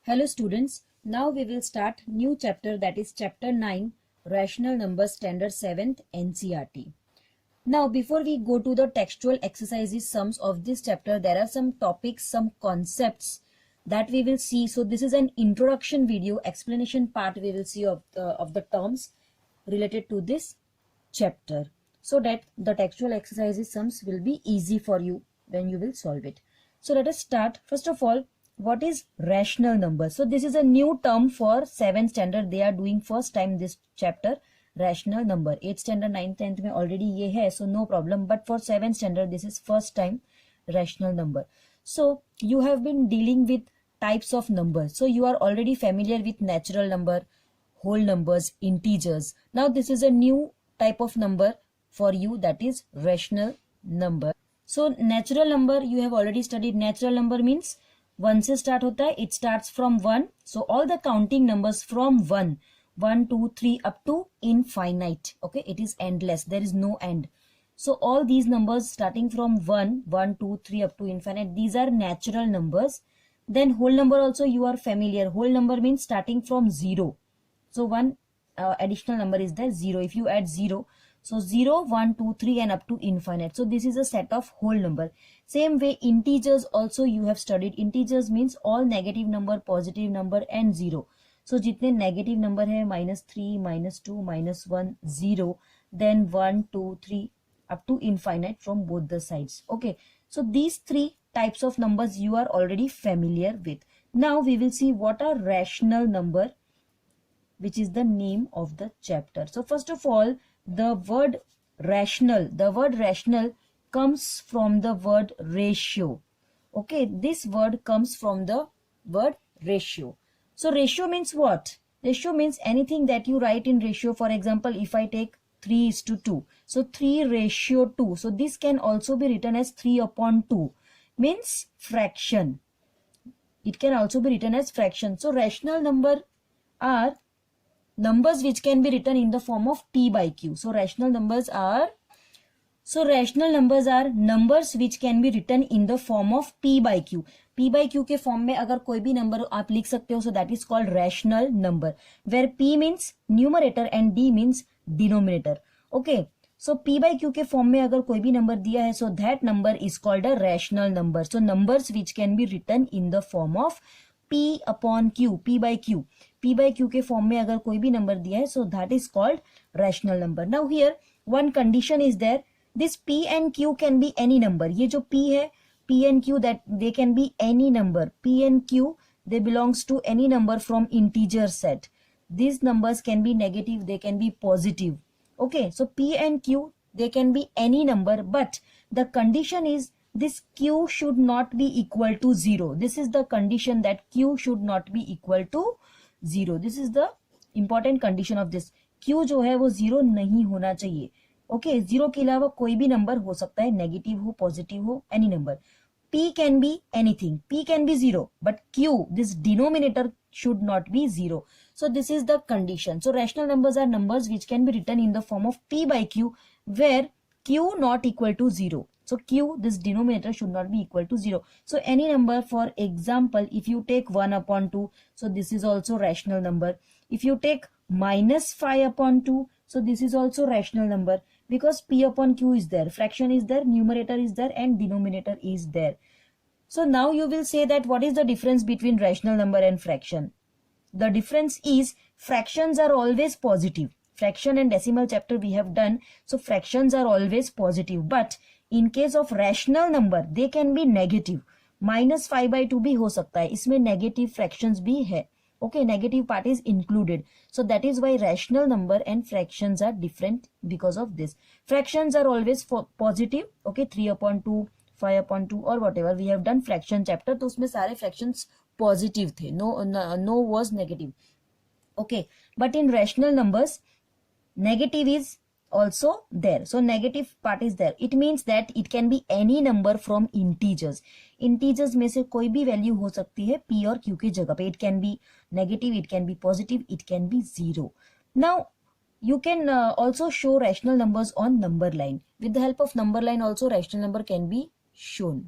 Hello students, now we will start new chapter, that is chapter 9, Rational Numbers Standard 7th NCERT. Now before we go to the textual exercises sums of this chapter, there are some topics, some concepts that we will see. So this is an introduction video, explanation part we will see of the terms related to this chapter, so that the textual exercises sums will be easy for you when you will solve it. So let us start. First of all, what is rational number? So this is a new term for 7th standard. They are doing first time this chapter, rational number. 8th standard 9th 10th में already ये है, so no problem, but for 7th standard this is first time rational number. So you have been dealing with types of numbers, so you are already familiar with natural number, whole numbers, integers. Now this is a new type of number for you, that is rational number. So natural number you have already studied. Natural number means 1 से start होता है, it starts from 1. So all the counting numbers from 1, 1, 2, 3 up to infinite. Okay, it is endless, there is no end. So all these numbers starting from 1, 1, 2, 3 up to infinite, these are natural numbers. Then whole number also you are familiar. Whole number means starting from 0. So one additional number is there, 0. If you add 0, so 0, 1, 2, 3 and up to infinite. So this is a set of whole number. Same way integers also you have studied. Integers means all negative number, positive number and 0. So जितने negative number है, -3, -2, -1, 0, then 1, 2, 3 up to infinite from both the sides. Okay, so these three types of numbers you are already familiar with. Now we will see what are rational number, which is the name of the chapter. So first of all, the word rational comes from the word ratio. Okay, this word comes from the word ratio. So ratio means what? Ratio means anything that you write in ratio. For example, if I take 3:2, so 3:2. So this can also be written as 3/2, means fraction. It can also be written as fraction. So rational number are numbers which can be written in the form of p by q. So rational numbers are numbers which can be written in the form of p by q. p by q के form में अगर कोई भी number आप लिख सकते हो, so that is called rational number, where p means numerator and d means denominator. Okay, so p by q के फॉर्म में अगर कोई भी नंबर दिया है, so that number is called a rational number. So numbers which can be written in the form of p upon q, p by q. p by q के form में अगर कोई भी नंबर दिया है, so that is called rational number. Now here one condition is there. This p and q can be any number. ये जो p है, p and q, that they can be any number. p and q, they belongs to any number from integer set. These numbers can be negative, they can be positive. Okay, so p and q, they can be any number, but the condition is this q should not be equal to 0. This is the condition, that q should not be equal to 0. This is the important condition of this. q जो है वो 0 नहीं होना चाहिए. Okay, 0 के अलावा कोई भी नंबर हो सकता है, नेगेटिव हो, पॉजिटिव हो, any number. p can be anything, p can be 0, but q, this denominator, should not be 0. So this is the condition. So rational numbers are numbers which can be written in the form of p by q, where q not equal to 0. So q, this denominator, should not be equal to 0. So any number, for example, if you take 1/2, so this is also rational number. If you take -5/2, so this is also rational number, because p upon q is there, fraction is there, numerator is there and denominator is there. So now you will say that what is the difference between rational number and fraction? The difference is fractions are always positive. Fraction and decimal chapter we have done, so fractions are always positive, but in case of rational number they can be negative. -5/2 भी हो सकता है, इसमें negative fractions भी है. Okay, negative part is included. So that is why rational number and fractions are different because of this. Fractions are always positive. Okay, 3/2, 5/2 or whatever. We have done fraction chapter, तो उसमें सारे fractions positive थे. No was negative. Okay, but in rational numbers, negative is also there. So negative part is there. It means that it can be any number from integers. Integers में से कोई भी value हो सकती है p और q की जगह पे. It can be negative, it can be positive, it can be 0. Now you can also show rational numbers on number line. With the help of number line also rational number can be shown.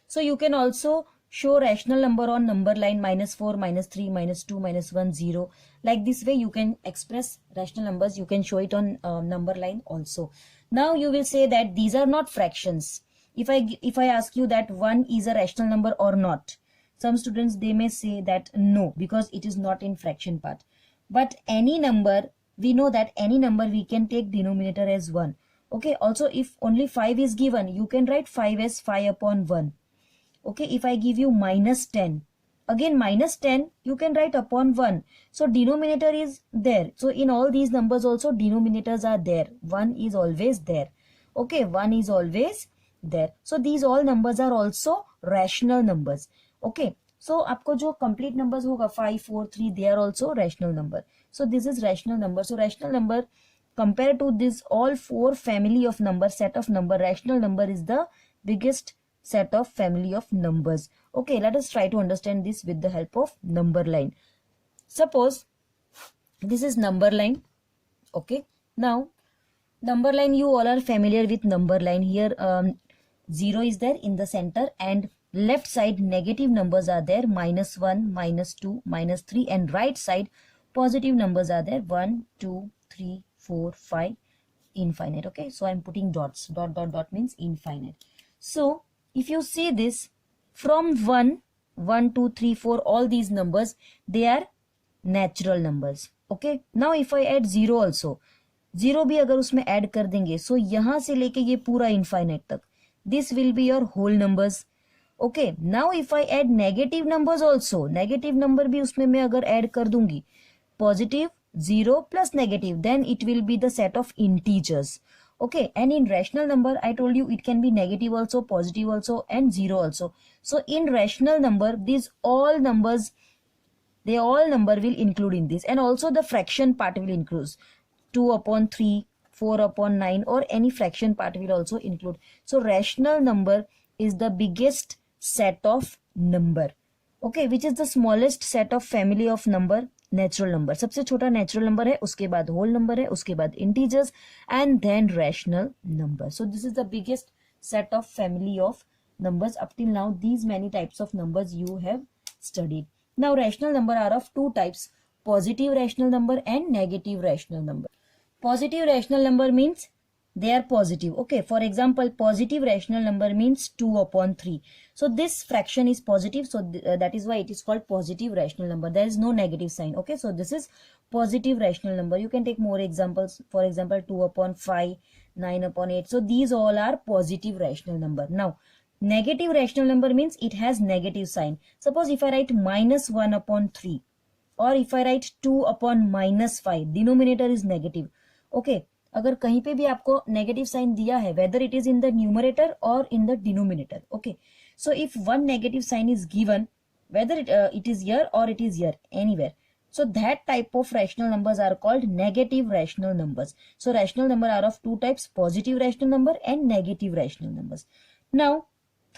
So you can also show rational number on number line -4, -3, -2, -1, 0. Like this way you can express rational numbers. You can show it on number line also. Now you will say that these are not fractions. If I ask you that 1 is a rational number or not, some students, they may say that no, because it is not in fraction part. But any number, we know that any number we can take denominator as 1. Okay, also if only 5 is given, you can write 5 as 5 upon 1. Okay, if I give you -10, again -10 you can write upon 1. So denominator is there. So in all these numbers also denominators are there. 1 is always there. Okay, 1 is always there. So these all numbers are also rational numbers. Okay, so आपको जो complete numbers होगा 5, 4, 3, they are also rational number. So this is rational number. So rational number compared to this all 4 family of number, set of number, rational number is the biggest set of family of numbers. Okay, let us try to understand this with the help of number line. Suppose this is number line. Okay, now number line, you all are familiar with number line. Here 0 is there in the center, and left side negative numbers are there, -1, -2, -3, and right side positive numbers are there, 1, 2, 3, 4, 5, infinite. Okay, so I'm putting dots. Dot, dot, dot means infinite. So if you see this, from 1, 2, 3, 4, all these numbers, they are natural numbers. Okay, now if I add 0 also, 0 भी अगर उसमें add कर देंगे, so यहाँ से लेके ये पूरा infinite तक, this will be your whole numbers. Okay, now if I add negative numbers also, negative number भी उसमें मैं अगर add कर दूंगी, positive, 0 plus negative, then it will be the set of integers. Okay, and in rational number, I told you it can be negative also, positive also, and 0 also. So in rational number, these all numbers, they all number will include in this, and also the fraction part will include 2 upon 3, 4 upon 9, or any fraction part will also include. So rational number is the biggest set of number. Okay, which is the smallest set of family of number? Natural number. सबसे छोटा natural number है, उसके बाद whole number है, उसके बाद integers, and then rational number. So this is the biggest set of family of numbers. Up till now, these many types of numbers you have studied. Now rational number are of two types: positive rational number and negative rational number. Positive rational number means they are positive. Okay, for example, positive rational number means 2 upon 3. So this fraction is positive, so that is why it is called positive rational number. There is no negative sign. Okay, so this is positive rational number. You can take more examples. For example, 2 upon 5, 9 upon 8. So these all are positive rational number. Now negative rational number means it has negative sign. Suppose if I write -1 upon 3, or if I write 2 upon -5, denominator is negative. Okay, अगर कहीं पे भी आपको negative sign दिया है, whether it is in the numerator or in the denominator. Okay, so if one negative sign is given, whether it is here or it is here, anywhere, so that type of rational numbers are called negative rational numbers. So rational number are of two types: positive rational number and negative rational numbers. Now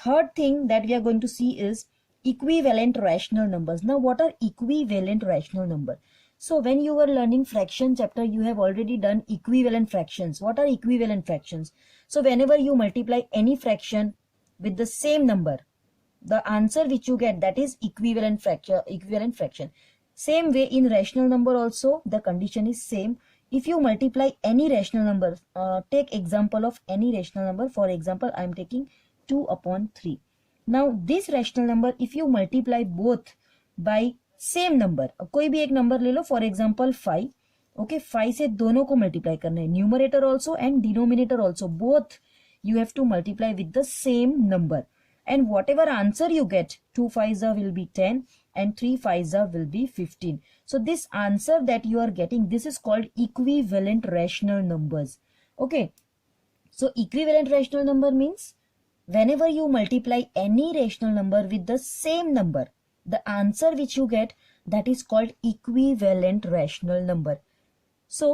third thing that we are going to see is equivalent rational numbers. Now what are equivalent rational number? So when you were learning fraction chapter, you have already done equivalent fractions. What are equivalent fractions? So whenever you multiply any fraction with the same number, the answer which you get, that is equivalent fraction. Same way in rational number also, the condition is same. If you multiply any rational number, take example of any rational number. For example, I am taking 2 upon 3. Now this rational number, if you multiply both by same number, अब कोई भी एक number ले लो, for example 5. Okay, 5 से दोनों को multiply करना है, numerator also and denominator also, both you have to multiply with the same number, and whatever answer you get, 2 5s will be 10 and 3 5s will be 15. So this answer that you are getting, this is called equivalent rational numbers. Okay, so equivalent rational number means whenever you multiply any rational number with the same number, the answer which you get, that is called equivalent rational number. So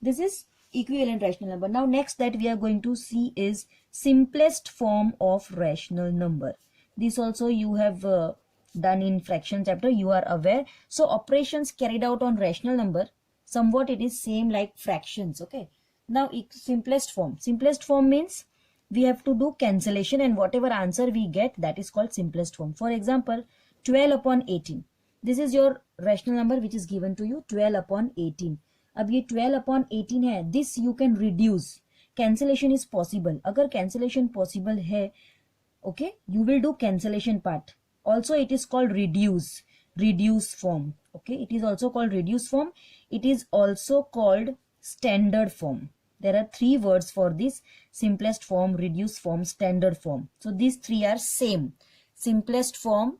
this is equivalent rational number. Now next that we are going to see is simplest form of rational number. This also you have done in fraction chapter, you are aware. So operations carried out on rational number, somewhat it is same like fractions. Okay, now simplest form means we have to do cancellation, and whatever answer we get, that is called simplest form. For example, 12 upon 18. This is your rational number which is given to you, 12 upon 18. अब ये 12 upon 18 है, this you can reduce. Cancellation is possible. अगर cancellation possible है, okay, you will do cancellation part. Also it is called reduce form. Okay, it is also called reduce form. It is also called standard form. There are three words for this: simplest form, reduced form, standard form. So these three are same: simplest form,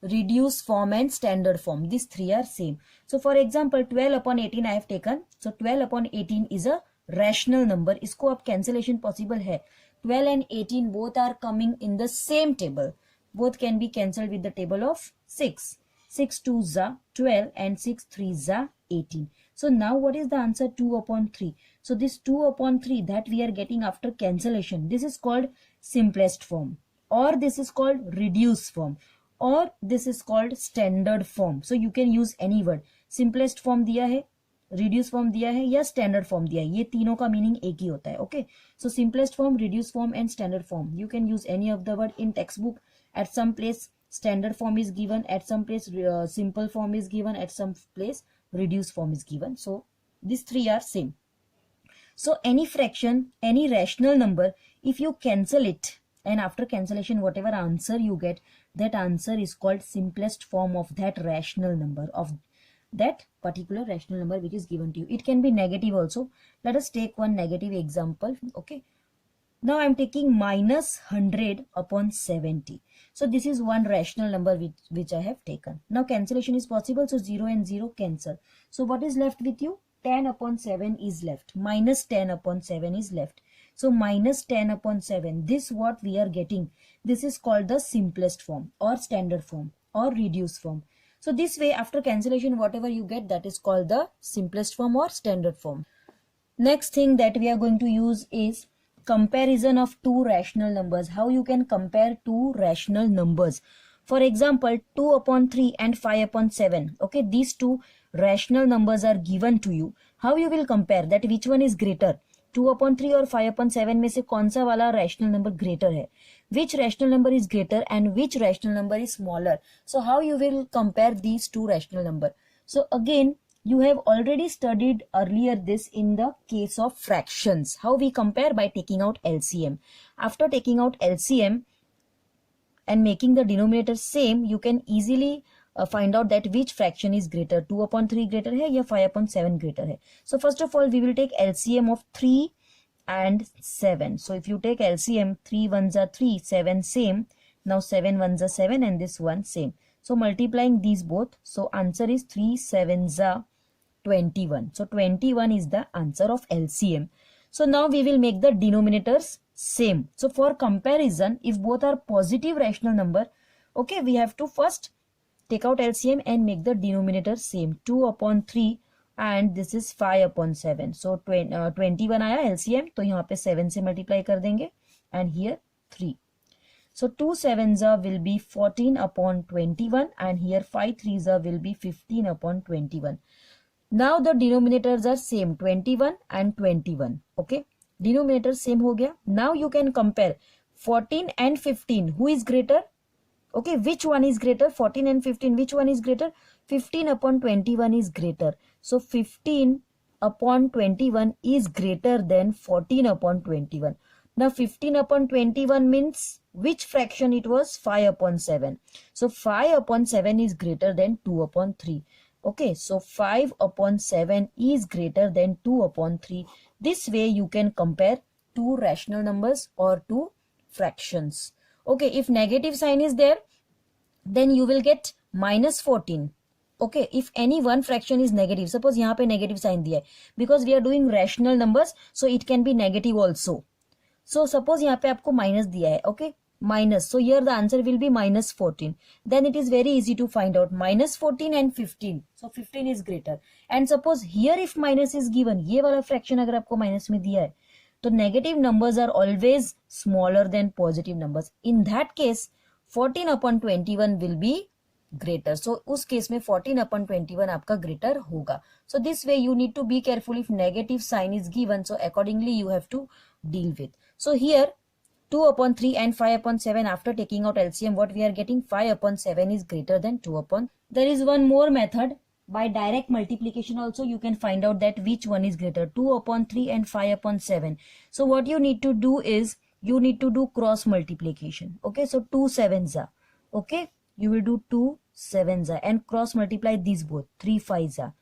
reduced form and standard form. These three are same. So for example, 12 upon 18 I have taken. So 12 upon 18 is a rational number. इसको अब cancellation possible है. 12 and 18 both are coming in the same table. Both can be cancelled with the table of 6. 6 2s are 12 and 6 3s are 18. So now what is the answer? 2 upon 3. So this 2 upon 3 that we are getting after cancellation, this is called simplest form, or this is called reduced form, or this is called standard form. So you can use any word. Simplest form दिया है, reduced form दिया है, या standard form दिया है. ये तीनों का meaning एक ही होता है. Okay. So simplest form, reduced form and standard form. You can use any of the word in textbook. At some place standard form is given, at some place simple form is given, at some place reduced form is given. So these three are same. So any fraction, any rational number, if you cancel it and after cancellation whatever answer you get, that answer is called simplest form of that rational number, of that particular rational number which is given to you. It can be negative also. Let us take one negative example. Okay. Now I am taking minus 100 upon 70. So this is one rational number which I have taken. Now cancellation is possible. So 0 and 0 cancel. So what is left with you? 10 upon 7 is left. Minus 10 upon 7 is left. So minus 10 upon 7. This what we are getting. This is called the simplest form, or standard form, or reduced form. So this way after cancellation whatever you get, that is called the simplest form or standard form. Next thing that we are going to use is comparison of two rational numbers. How you can compare two rational numbers. For example, 2 upon 3 and 5 upon 7. Okay, these two rational numbers are given to you. How you will compare that, which one is greater? 2 upon 3 और 5 upon 7 में से कौन सा वाला rational number greater है? Which rational number is greater and which rational number is smaller? So how you will compare these two rational number? So again, you have already studied earlier this in the case of fractions. How we compare? By taking out LCM. After taking out LCM and making the denominator same, you can easily find out that which fraction is greater. 2 upon 3 greater है या 5 upon 7 greater है. So first of all, we will take LCM of 3 and 7. So if you take LCM, 3 ones are 3, 7 same. Now 7 ones are 7 and this one same. So multiplying these both, so answer is 3 7s are 21. So 21 is the answer of LCM. So now we will make the denominators same. So for comparison, if both are positive rational number, okay, we have to first take out LCM and make the denominator same. 2 upon 3 and this is 5 upon 7. So 21 आया LCM, तो यहाँ पे 7 से multiply कर देंगे and here 3. So 2 7s will be 14 upon 21 and here 5 3s will be 15 upon 21. Now the denominators are same, 21 and 21. Okay, denominator same हो गया. Now you can compare 14 and 15. Who is greater? Okay, which one is greater? 14 and 15. Which one is greater? 15 upon 21 is greater. So 15 upon 21 is greater than 14 upon 21. Now 15 upon 21 means which fraction it was? 5 upon 7. So 5 upon 7 is greater than 2 upon 3. Okay, so 5 upon 7 is greater than 2 upon 3. This way you can compare two rational numbers or two fractions. Okay, if negative sign is there, then you will get minus 14. Okay, if any one fraction is negative, suppose यहाँ पे negative sign दिया है, because we are doing rational numbers, so it can be negative also. So suppose यहाँ पे आपको minus दिया है, okay, minus. So here the answer will be minus 14. Then it is very easy to find out minus 14 and 15. So 15 is greater. And suppose here if minus is given, ये वाला fraction अगर आपको minus में दिया है, तो negative numbers are always smaller than positive numbers. In that case, 14 upon 21 will be greater. So उस case में 14 upon 21 आपका greater होगा. So this way you need to be careful if negative sign is given. So accordingly you have to deal with. So here 2 upon 3 and 5 upon 7, after taking out LCM, what we are getting? 5 upon 7 is greater than 2 upon. There is one more method. By direct multiplication also you can find out that which one is greater, 2 upon 3 and 5 upon 7. So what you need to do is you need to do cross multiplication. Okay, so 2 sevens are. Okay, you will do 2 sevens are and cross multiply these both. 3 fives are.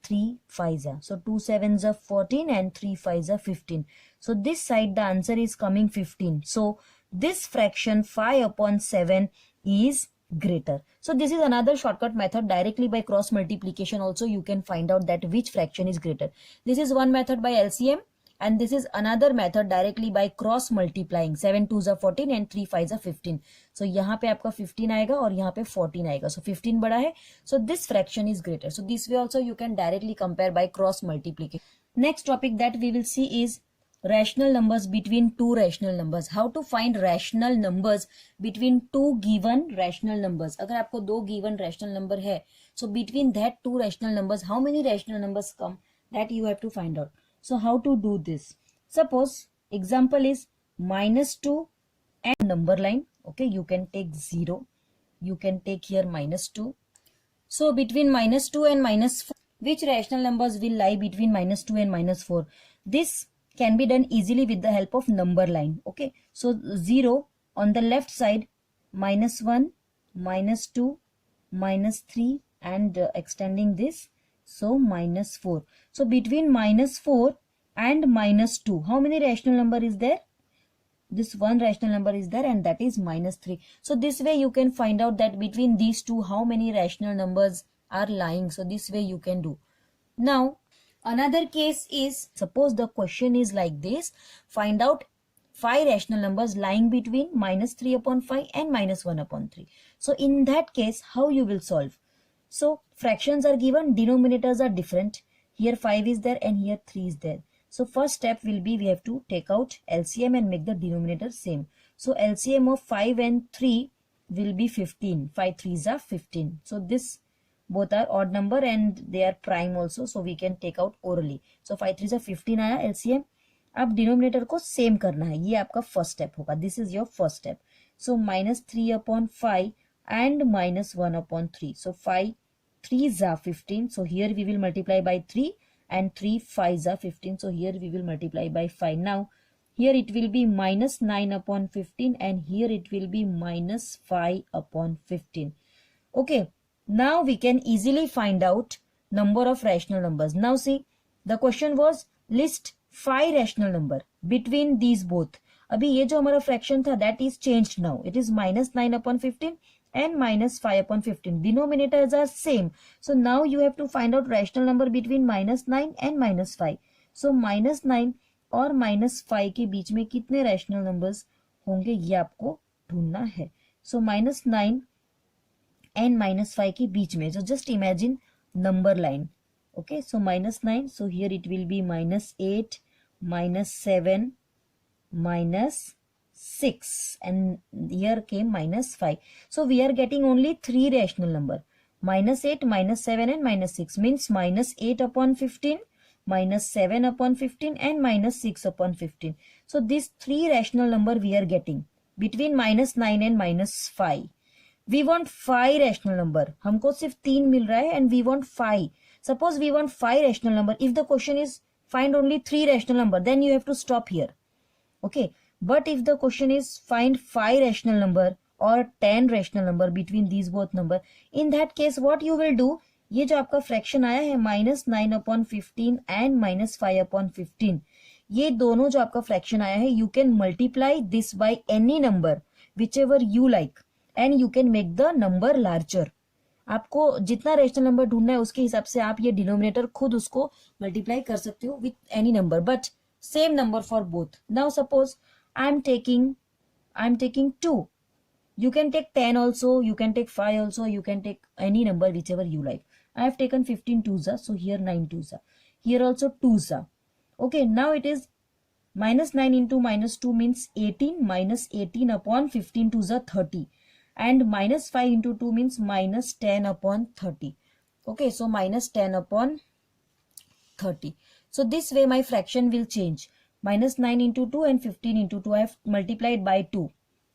3 5s are. So 2 7s are 14 and 3 5s are 15. So this side the answer is coming 15. So this fraction 5 upon 7 is greater. So this is another shortcut method. Directly by cross multiplication also you can find out that which fraction is greater. This is one method by LCM and this is another method directly by cross multiplying. 7 2s are 14 and 3 5s are 15. So यहाँ पे आपका 15 आएगा और यहाँ पे 14 आएगा. So 15 बड़ा है. So this fraction is greater. So this way also you can directly compare by cross multiplication. Next topic that we will see is rational numbers between two rational numbers. How to find rational numbers between two given rational numbers. अगर आपको दो given rational number है, so between that two rational numbers, how many rational numbers come? That you have to find out. So how to do this? Suppose example is -2 and number line. Okay, you can take 0. You can take here -2. So between -2 and -4, which rational numbers will lie between -2 and -4? This can be done easily with the help of number line. Okay, so 0 on the left side, -1, -2, -3 and extending this, so -4. So between -4 and -2, how many rational number is there? This one rational number is there and that is -3. So this way you can find out that between these two how many rational numbers are lying. So this way you can do. Now another case is, suppose the question is like this, find out 5 rational numbers lying between -3 upon 5 and -1 upon 3. So in that case how you will solve? So fractions are given, denominators are different. Here 5 is there and here 3 is there. So first step will be we have to take out LCM and make the denominator same. So LCM of 5 and 3 will be 15. 5 3s are 15. So this both are odd number and they are prime also. So we can take out orally. So 5 3s are 15 आया LCM. अब denominator को same करना है. ये आपका first step होगा. This is your first step. So -3 upon 5 and -1 upon 3. So 5 3s are 15. So here we will multiply by 3. And 3 5s are 15. So here we will multiply by 5. Now here it will be -9 upon 15 and here it will be -5 upon 15. Okay, now we can easily find out number of rational numbers. Now see, the question was list 5 rational number between these both. अभी ये जो हमारा fraction था that is changed now. It is -9 upon 15 and -5 upon 15. Denominators are same. So now you have to find out rational number between -9 and -5. So -9 और -5 के बीच में कितने rational numbers होंगे ये आपको ढूंढना है. So -9 and -5 के बीच में. So just imagine number line. Okay, so -9. So here it will be -8, -7, -6 and here came -5. So we are getting only 3 rational number. -8, -7 and -6 means -8 upon 15, -7 upon 15 and -6 upon 15. So these 3 rational number we are getting between -9 and -5. We want 5 rational number. हमको सिर्फ 3 मिल रहा है and we want 5. Suppose we want 5 rational number. If the question is find only 3 rational number, then you have to stop here. Okay. But if the question is find 5 rational number or 10 rational number between these both number, in that case what you will do, ये जो आपका fraction आया है -9 upon 15 and -5 upon 15, ये दोनों जो आपका fraction आया है, you can multiply this by any number whichever you like and you can make the number larger. आपको जितना रेशनल नंबर ढूंढना है उसके हिसाब से आप ये डिनोमिनेटर खुद उसको मल्टीप्लाई कर सकते हो with any number, but same number for both. Now suppose I am taking 2. You can take 10 also, you can take 5 also, you can take any number whichever you like. I have taken 15 twos, so here 9 twos. Here also 2s. Okay, now it is -9 into -2 means 18, -18 upon 15 twos are 30. And -5 into 2 means -10 upon 30. Okay, so -10 upon 30. So this way my fraction will change. minus 9 into 2 and 15 into 2. I have multiplied by 2.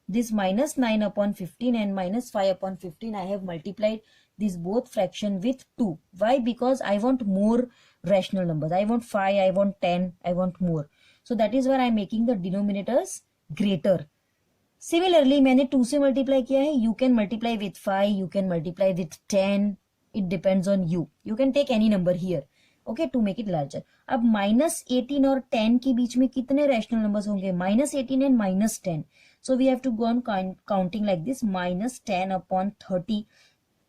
This minus 9 upon 15 and minus 5 upon 15, I have multiplied these both fraction with 2. Why? Because I want more rational numbers. I want 5, I want 10, I want more. So that is why I am making the denominators greater. Similarly, मैंने 2 से multiply किया है. You can multiply with 5, you can multiply with 10. It depends on you. You can take any number here. Okay, to make it larger. अब minus 18 और 10 के बीच में कितने rational numbers होंगे? Minus 18 and minus 10. So we have to go on counting like this. Minus 10 upon 30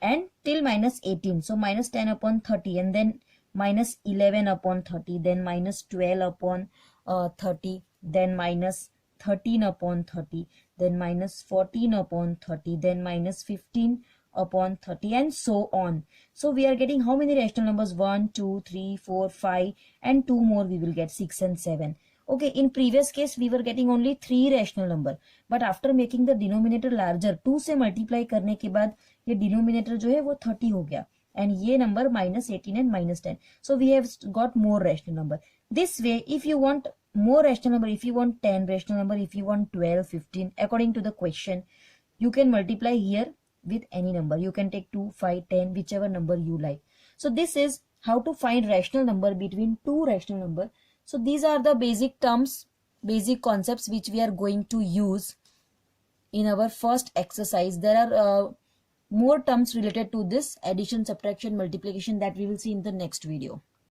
and till minus 18. So minus 10 upon 30 and then minus 11 upon 30. Then minus 12 upon 30. Then minus 13 upon 30. Then minus 14 upon 30. Then minus 15 upon 30 and so on. So we are getting how many rational numbers? 1, 2, 3, 4, 5 and 2 more we will get 6 and 7. Okay, in previous case we were getting only 3 rational number, but after making the denominator larger 2 से multiply करने के बाद ये denominator जो है वो 30 हो गया and ये number minus 18 and minus 10. So we have got more rational number. This way, if you want more rational number, if you want 10 rational number, if you want 12, 15, according to the question, you can multiply here with any number. You can take 2, 5, 10, whichever number you like. So this is how to find rational number between two rational number. So these are the basic terms, basic concepts which we are going to use in our first exercise. There are more terms related to this addition, subtraction, multiplication that we will see in the next video.